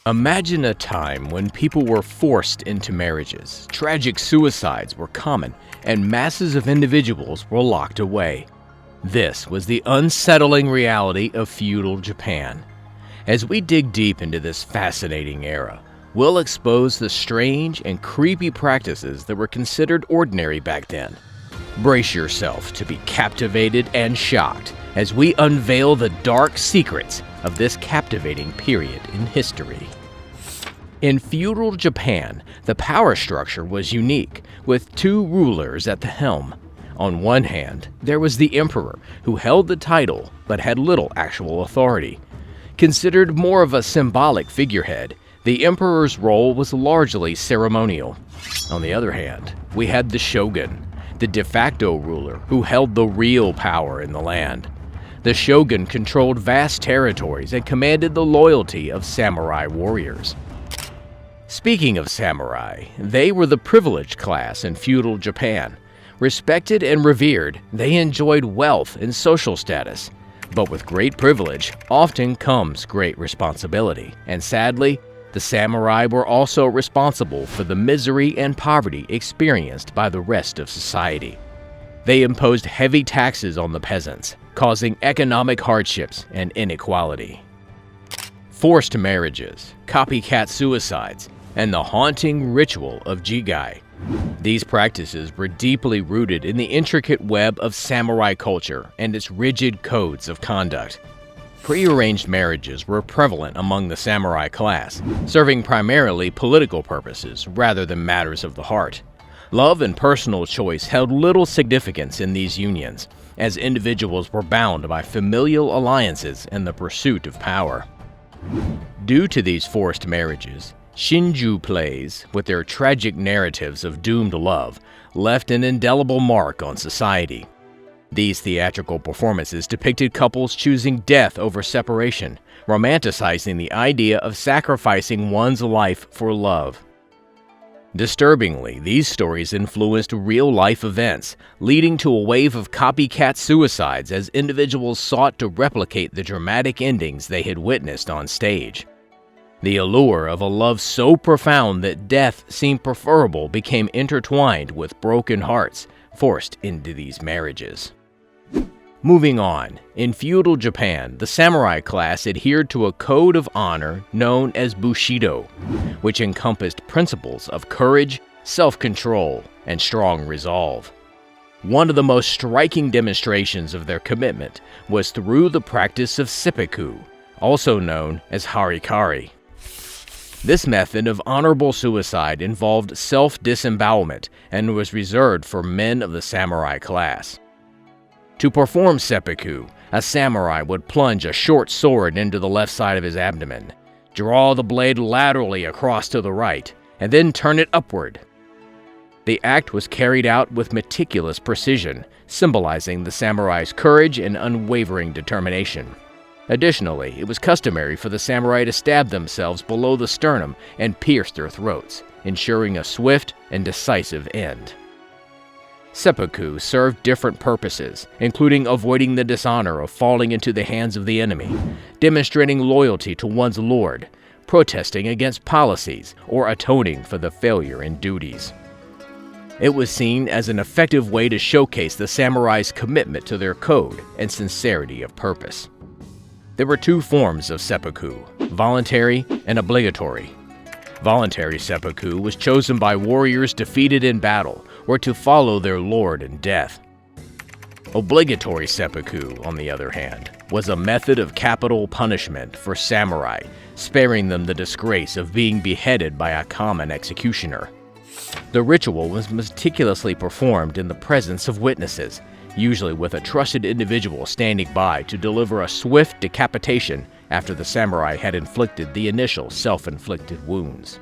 Imagine a time when people were forced into marriages, tragic suicides were common, and masses of individuals were locked away. This was the unsettling reality of feudal Japan. As we dig deep into this fascinating era, we'll expose the strange and creepy practices that were considered ordinary back then. Brace yourself to be captivated and shocked as we unveil the dark secrets of this captivating period in history. In feudal Japan, the power structure was unique, with two rulers at the helm. On one hand, there was the emperor, who held the title but had little actual authority. Considered more of a symbolic figurehead, the emperor's role was largely ceremonial. On the other hand, we had the shogun, the de facto ruler who held the real power in the land. The shogun controlled vast territories and commanded the loyalty of samurai warriors. Speaking of samurai, they were the privileged class in feudal Japan. Respected and revered, they enjoyed wealth and social status. But with great privilege often comes great responsibility, and sadly, the samurai were also responsible for the misery and poverty experienced by the rest of society. They imposed heavy taxes on the peasants, causing economic hardships and inequality. Forced marriages, copycat suicides, and the haunting ritual of Jigai. These practices were deeply rooted in the intricate web of samurai culture and its rigid codes of conduct. Prearranged marriages were prevalent among the samurai class, serving primarily political purposes rather than matters of the heart. Love and personal choice held little significance in these unions, as individuals were bound by familial alliances and the pursuit of power. Due to these forced marriages, Shinju plays, with their tragic narratives of doomed love, left an indelible mark on society. These theatrical performances depicted couples choosing death over separation, romanticizing the idea of sacrificing one's life for love. Disturbingly, these stories influenced real-life events, leading to a wave of copycat suicides as individuals sought to replicate the dramatic endings they had witnessed on stage. The allure of a love so profound that death seemed preferable became intertwined with broken hearts forced into these marriages. Moving on, in feudal Japan, the samurai class adhered to a code of honor known as Bushido, which encompassed principles of courage, self-control, and strong resolve. One of the most striking demonstrations of their commitment was through the practice of seppuku, also known as harikari. This method of honorable suicide involved self-disembowelment and was reserved for men of the samurai class. To perform seppuku, a samurai would plunge a short sword into the left side of his abdomen, draw the blade laterally across to the right, and then turn it upward. The act was carried out with meticulous precision, symbolizing the samurai's courage and unwavering determination. Additionally, it was customary for the samurai to stab themselves below the sternum and pierce their throats, ensuring a swift and decisive end. Seppuku served different purposes, including avoiding the dishonor of falling into the hands of the enemy, demonstrating loyalty to one's lord, protesting against policies, or atoning for the failure in duties. It was seen as an effective way to showcase the samurai's commitment to their code and sincerity of purpose. There were two forms of seppuku, voluntary and obligatory. Voluntary seppuku was chosen by warriors defeated in battle or to follow their lord in death. Obligatory seppuku, on the other hand, was a method of capital punishment for samurai, sparing them the disgrace of being beheaded by a common executioner. The ritual was meticulously performed in the presence of witnesses, usually with a trusted individual standing by to deliver a swift decapitation after the samurai had inflicted the initial self-inflicted wounds.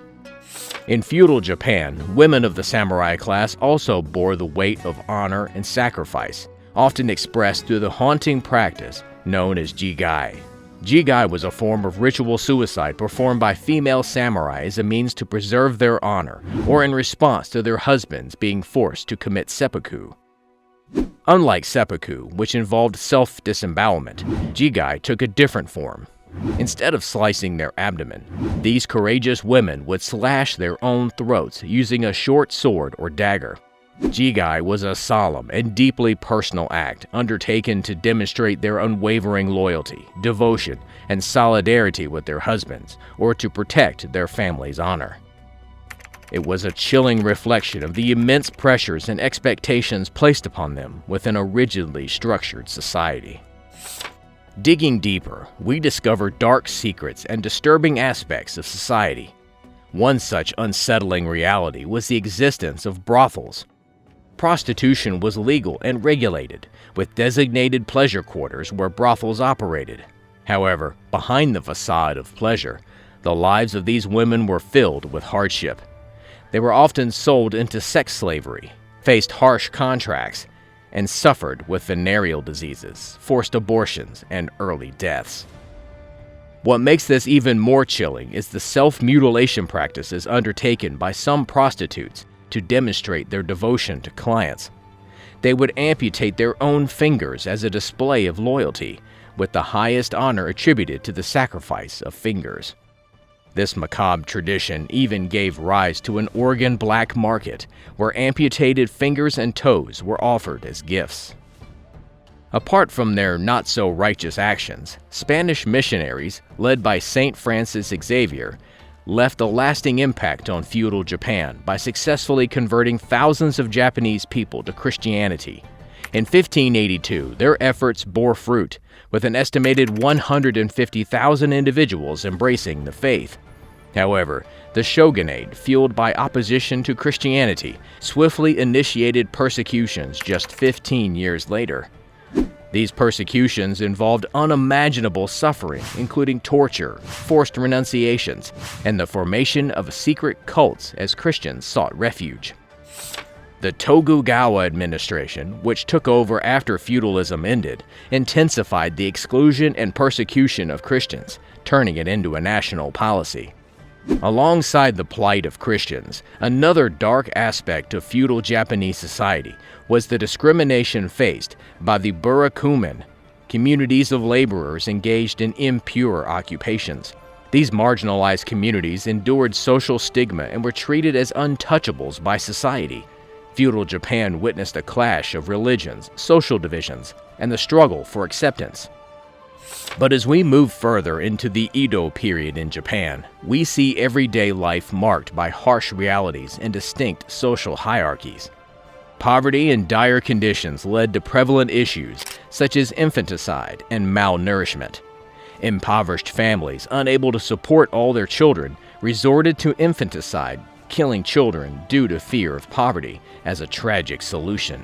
In feudal Japan, women of the samurai class also bore the weight of honor and sacrifice, often expressed through the haunting practice known as Jigai. Jigai was a form of ritual suicide performed by female samurai as a means to preserve their honor, or in response to their husbands being forced to commit seppuku. Unlike seppuku, which involved self-disembowelment, Jigai took a different form. Instead of slicing their abdomen, these courageous women would slash their own throats using a short sword or dagger. Jigai was a solemn and deeply personal act undertaken to demonstrate their unwavering loyalty, devotion, and solidarity with their husbands, or to protect their family's honor. It was a chilling reflection of the immense pressures and expectations placed upon them within a rigidly structured society. Digging deeper, we discover dark secrets and disturbing aspects of society. One such unsettling reality was the existence of brothels. Prostitution was legal and regulated, with designated pleasure quarters where brothels operated. However, behind the facade of pleasure, the lives of these women were filled with hardship. They were often sold into sex slavery, faced harsh contracts, and suffered with venereal diseases, forced abortions, and early deaths. What makes this even more chilling is the self-mutilation practices undertaken by some prostitutes to demonstrate their devotion to clients. They would amputate their own fingers as a display of loyalty, with the highest honor attributed to the sacrifice of fingers. This macabre tradition even gave rise to an organ black market, where amputated fingers and toes were offered as gifts. Apart from their not-so-righteous actions, Spanish missionaries, led by Saint Francis Xavier, left a lasting impact on feudal Japan by successfully converting thousands of Japanese people to Christianity. In 1582, their efforts bore fruit, with an estimated 150,000 individuals embracing the faith. However, the shogunate, fueled by opposition to Christianity, swiftly initiated persecutions just 15 years later. These persecutions involved unimaginable suffering, including torture, forced renunciations, and the formation of secret cults as Christians sought refuge. The Tokugawa administration, which took over after feudalism ended, intensified the exclusion and persecution of Christians, turning it into a national policy. Alongside the plight of Christians, another dark aspect of feudal Japanese society was the discrimination faced by the burakumin, communities of laborers engaged in impure occupations. These marginalized communities endured social stigma and were treated as untouchables by society. Feudal Japan witnessed a clash of religions, social divisions, and the struggle for acceptance. But as we move further into the Edo period in Japan, we see everyday life marked by harsh realities and distinct social hierarchies. Poverty and dire conditions led to prevalent issues such as infanticide and malnourishment. Impoverished families, unable to support all their children, resorted to infanticide, killing children due to fear of poverty as a tragic solution.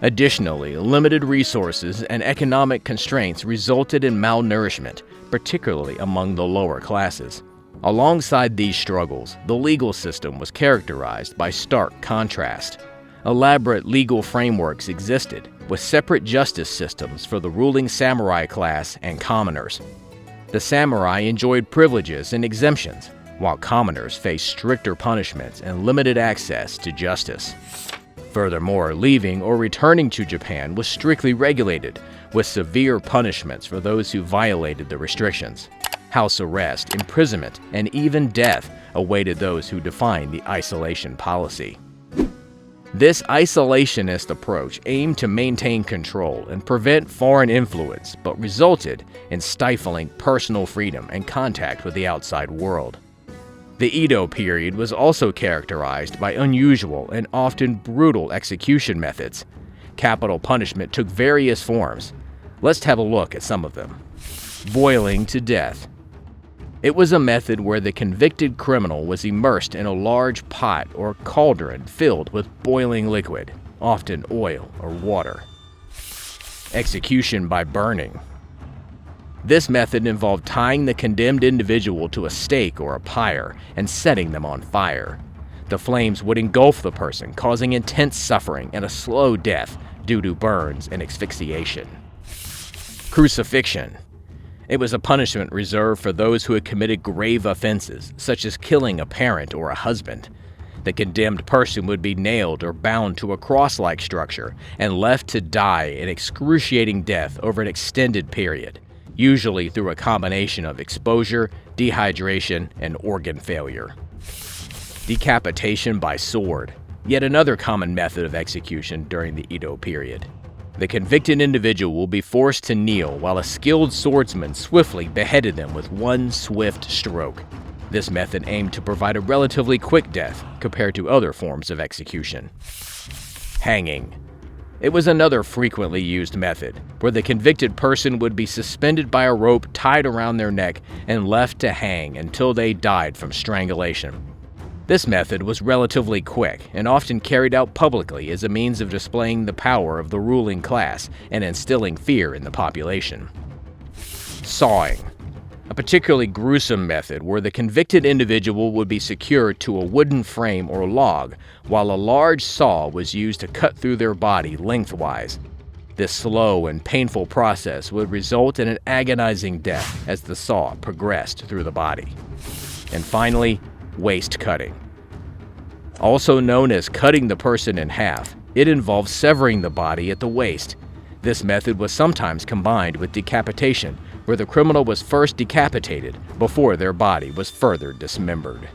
Additionally, limited resources and economic constraints resulted in malnourishment, particularly among the lower classes. Alongside these struggles, the legal system was characterized by stark contrast. Elaborate legal frameworks existed, with separate justice systems for the ruling samurai class and commoners. The samurai enjoyed privileges and exemptions, while commoners faced stricter punishments and limited access to justice. Furthermore, leaving or returning to Japan was strictly regulated, with severe punishments for those who violated the restrictions. House arrest, imprisonment, and even death awaited those who defied the isolation policy. This isolationist approach aimed to maintain control and prevent foreign influence, but resulted in stifling personal freedom and contact with the outside world. The Edo period was also characterized by unusual and often brutal execution methods. Capital punishment took various forms. Let's have a look at some of them. Boiling to death. It was a method where the convicted criminal was immersed in a large pot or cauldron filled with boiling liquid, often oil or water. Execution by burning. This method involved tying the condemned individual to a stake or a pyre and setting them on fire. The flames would engulf the person, causing intense suffering and a slow death due to burns and asphyxiation. Crucifixion. It was a punishment reserved for those who had committed grave offenses, such as killing a parent or a husband. The condemned person would be nailed or bound to a cross-like structure and left to die an excruciating death over an extended period, usually through a combination of exposure, dehydration, and organ failure. Decapitation by sword, yet another common method of execution during the Edo period. The convicted individual will be forced to kneel while a skilled swordsman swiftly beheaded them with one swift stroke. This method aimed to provide a relatively quick death compared to other forms of execution. Hanging. It was another frequently used method, where the convicted person would be suspended by a rope tied around their neck and left to hang until they died from strangulation. This method was relatively quick and often carried out publicly as a means of displaying the power of the ruling class and instilling fear in the population. Sawing. A particularly gruesome method where the convicted individual would be secured to a wooden frame or log, while a large saw was used to cut through their body lengthwise. This slow and painful process would result in an agonizing death as the saw progressed through the body. And finally, waist cutting. Also known as cutting the person in half, it involves severing the body at the waist. This method was sometimes combined with decapitation, where the criminal was first decapitated before their body was further dismembered.